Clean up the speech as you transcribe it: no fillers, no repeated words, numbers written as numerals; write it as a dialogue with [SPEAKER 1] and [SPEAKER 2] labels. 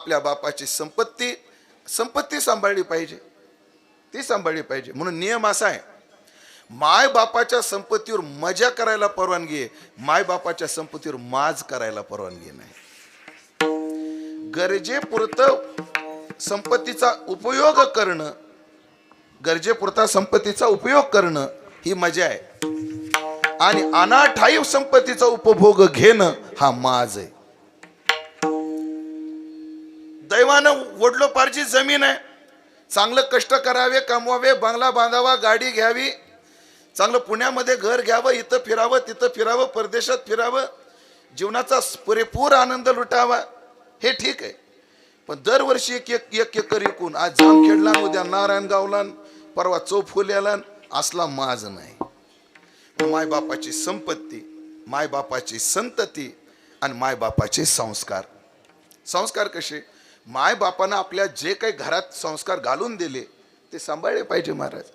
[SPEAKER 1] आपल्या बापाची संपत्ती संपत्ती सांभाळली पाहिजे, ती सांभाळली पाहिजे. म्हणून नियम असा आहे, माय बापाच्या संपत्तीवर मजा करायला परवानगी आहे, माय बापाच्या संपत्तीवर माज करायला परवानगी नाही. गरजेपुरतं संपत्तीचा उपयोग करणं, गरजेपुरता संपत्तीचा उपयोग करणं ही मजा आहे, आणि अनाठायी संपत्तीचा उपभोग घेणं हा माज आहे. दैवानं वडलोपार्जित जमीन आहे, चांगलं कष्ट करावे, कमवावे, बंगला बांधावा, गाडी घ्यावी, चांगलं पुण्यामध्ये घर घ्यावं, इथं फिरावं, तिथं फिरावं, परदेशात फिरावं, जीवनाचा पुरेपूर आनंद लुटावा, हे ठीक आहे. पण दरवर्षी एक एक एक एकर विकून आज जामखेडला, उद्या नारायणगावला, परवा चौफुल्याला, असला माज नाही. मायबापाची संपत्ती, मायबापाची संतती आणि मायबापाचे संस्कार. संस्कार कसे? मायबापानं आपल्या जे काही घरात संस्कार घालून दिले ते सांभाळले पाहिजे महाराज.